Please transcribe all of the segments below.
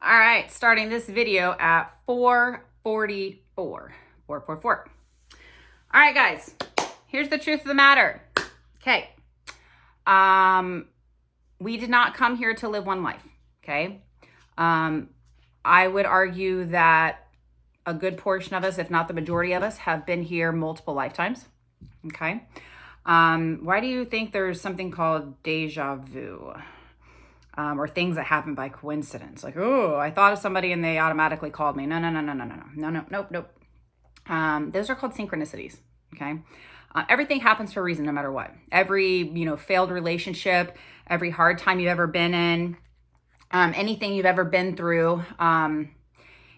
All right, starting this video at 4:44. 444. All right, guys, here's the truth of the matter. Okay. We did not come here to live one life. Okay. I would argue that a good portion of us, if not the majority of us, have been here multiple lifetimes. Okay. Why do you think there's something called deja vu? Or things that happen by coincidence. Like, oh, I thought of somebody and they automatically called me. No. Nope. Those are called synchronicities, okay? Everything happens for a reason, no matter what. Every, failed relationship, every hard time you've ever been in, anything you've ever been through,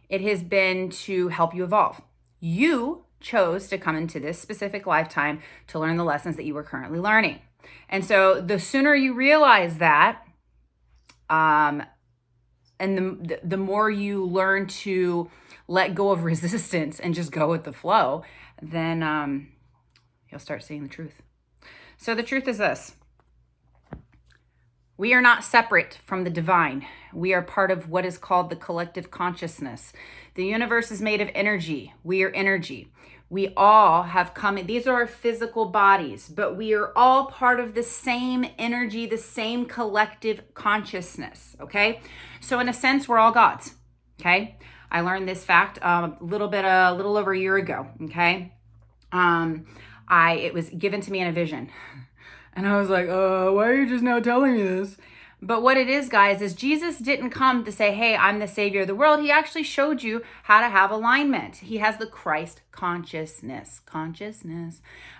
it has been to help you evolve. You chose to come into this specific lifetime to learn the lessons that you were currently learning. And so the sooner you realize that, and the more you learn to let go of resistance and just go with the flow, then you'll start seeing the truth. So the truth is this: we are not separate from the divine. We are part of what is called the collective consciousness. The universe is made of energy. We are energy. We all have come in. These are our physical bodies, but we are all part of the same energy, the same collective consciousness, okay? So in a sense, we're all gods, okay? I learned this fact a little over a year ago, okay? It was given to me in a vision. And I was like, why are you just now telling me this? But what it is, guys, is Jesus didn't come to say, hey, I'm the savior of the world. He actually showed you how to have alignment. He has the Christ consciousness,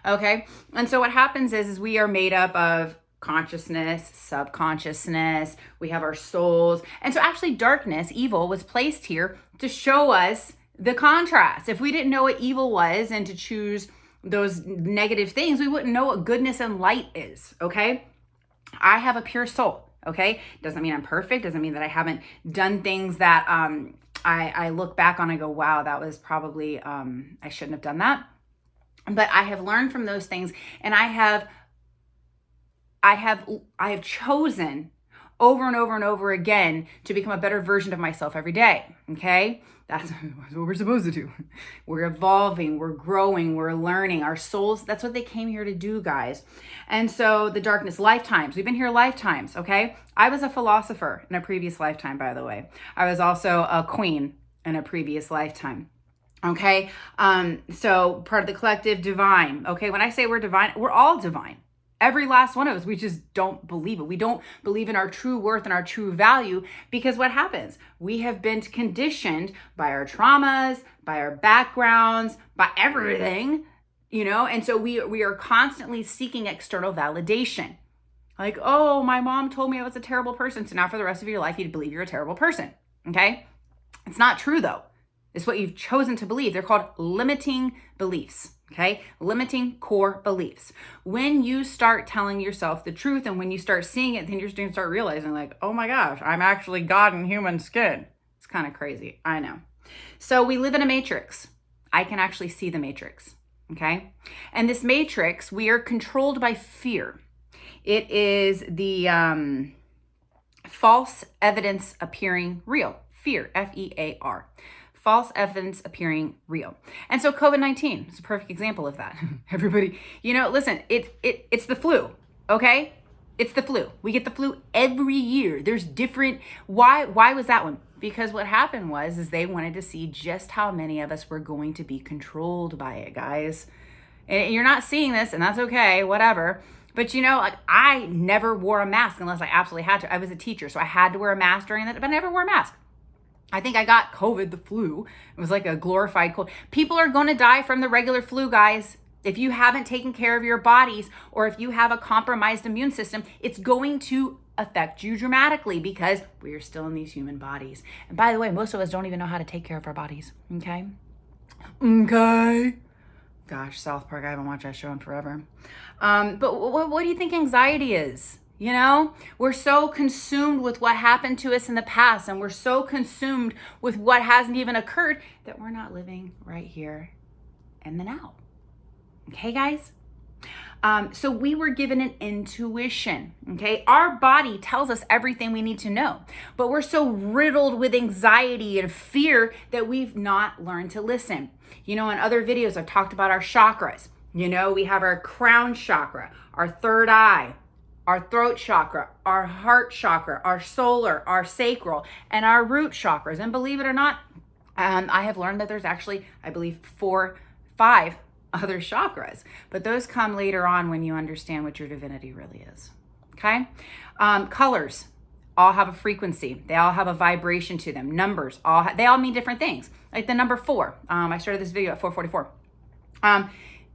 okay? And so what happens is we are made up of consciousness, subconsciousness, we have our souls. And so actually darkness, evil, was placed here to show us the contrast. If we didn't know what evil was and to choose those negative things, we wouldn't know what goodness and light is, okay? I have a pure soul. Okay, doesn't mean I'm perfect. Doesn't mean that I haven't done things that I look back on and go, wow, that was probably I shouldn't have done that. But I have learned from those things, and I have chosen over and over and over again to become a better version of myself every day. Okay, that's what we're supposed to do. We're evolving, we're growing, we're learning. Our souls, that's what they came here to do, guys. And so the darkness, lifetimes. We've been here lifetimes, okay? I was a philosopher in a previous lifetime, by the way. I was also a queen in a previous lifetime. Okay? So part of the collective divine. Okay, when I say we're divine, we're all divine. Every last one of us, we just don't believe it. We don't believe in our true worth and our true value, because what happens? We have been conditioned by our traumas, by our backgrounds, by everything, and so we are constantly seeking external validation. Like, oh, my mom told me I was a terrible person, so now for the rest of your life, you believe you're a terrible person, okay? It's not true, though. It's what you've chosen to believe. They're called limiting beliefs. Okay, limiting core beliefs. When you start telling yourself the truth and when you start seeing it, then you're going to start realizing, like, oh my gosh, I'm actually God in human skin. It's kind of crazy. I know. So we live in a matrix. I can actually see the matrix. Okay. And this matrix, we are controlled by fear. It is the false evidence appearing real. Fear, F-E-A-R. False evidence appearing real. And so COVID-19 is a perfect example of that. Everybody, listen, it's the flu, okay? It's the flu. We get the flu every year. There's different, why was that one? Because what happened is they wanted to see just how many of us were going to be controlled by it, guys. And you're not seeing this, and that's okay, whatever. But I never wore a mask unless I absolutely had to. I was a teacher, so I had to wear a mask during that, but I never wore a mask. I think I got COVID, the flu. It was like a glorified cold. People are going to die from the regular flu, guys. If you haven't taken care of your bodies, or if you have a compromised immune system, it's going to affect you dramatically, because we're still in these human bodies. And by the way, most of us don't even know how to take care of our bodies. Okay. Gosh, South Park, I haven't watched that show in forever. But what do you think anxiety is? We're so consumed with what happened to us in the past, and we're so consumed with what hasn't even occurred, that we're not living right here in the now. Okay, guys? So we were given an intuition, okay? Our body tells us everything we need to know, but we're so riddled with anxiety and fear that we've not learned to listen. In other videos, I've talked about our chakras. We have our crown chakra, our third eye, our throat chakra, our heart chakra, our solar, our sacral, and our root chakras. And believe it or not, I have learned that there's actually, I believe, 5 other chakras, but those come later on when you understand what your divinity really is. Okay. Colors all have a frequency. They all have a vibration to them. Numbers, they all mean different things. Like the number 4. I started this video at 4:44.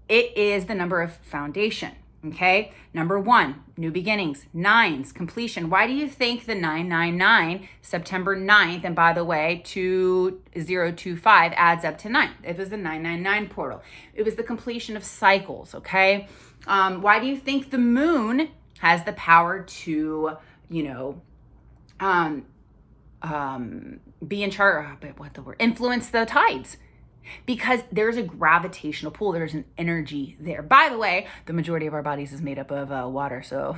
It is the number of foundation. Okay. Number 1, new beginnings. 9s, completion. Why do you think the 999, September 9th, and by the way, 2025 adds up to 9? It was the 999 portal. It was the completion of cycles. Okay. Why do you think the moon has the power to, be in charge? Influence the tides? Because there's a gravitational pull. There's an energy there. By the way, the majority of our bodies is made up of water. So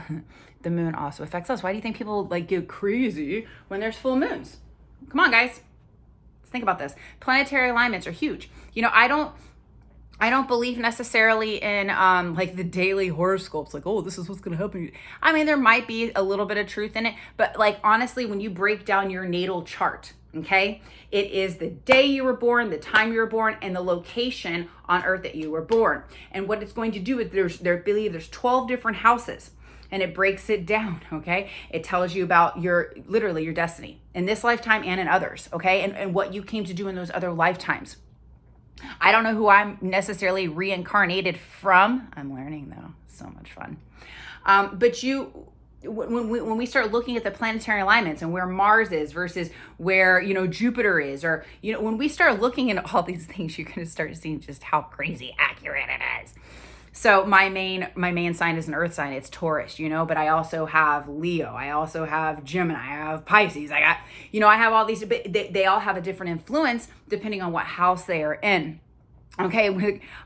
the moon also affects us. Why do you think people get crazy when there's full moons? Come on, guys. Let's think about this. Planetary alignments are huge. I don't believe necessarily in the daily horoscopes, oh, this is what's going to happen. I mean, there might be a little bit of truth in it, but honestly, when you break down your natal chart, okay, it is the day you were born, the time you were born, and the location on earth that you were born. And what it's going to do is there's 12 different houses, and it breaks it down, okay? It tells you about your destiny in this lifetime and in others, okay? And what you came to do in those other lifetimes. I don't know who I'm necessarily reincarnated from. I'm learning though. So much fun. But when we start looking at the planetary alignments and where Mars is versus where, Jupiter is, or, when we start looking at all these things, you're going to start seeing just how crazy accurate it is. So my main sign is an earth sign. It's Taurus, but I also have Leo. I also have Gemini. I have Pisces. I have all these, but they all have a different influence depending on what house they are in. Okay.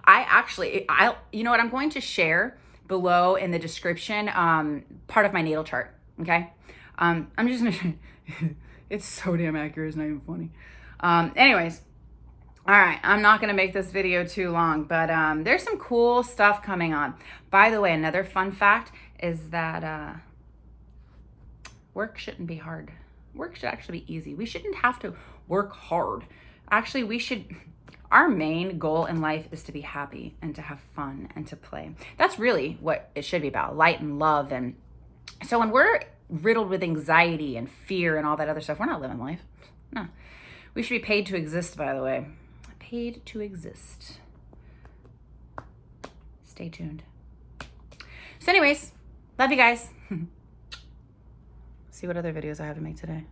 I'm going to share below in the description, part of my natal chart. Okay. I'm just going to, it's so damn accurate. It's not even funny. Anyways. All right, I'm not going to make this video too long, but there's some cool stuff coming on. By the way, another fun fact is that work shouldn't be hard. Work should actually be easy. We shouldn't have to work hard. Actually, our main goal in life is to be happy and to have fun and to play. That's really what it should be about, light and love. And so when we're riddled with anxiety and fear and all that other stuff, we're not living life. No. We should be paid to exist, by the way. Paid to exist. Stay tuned. So anyways, love you guys. See what other videos I have to make today.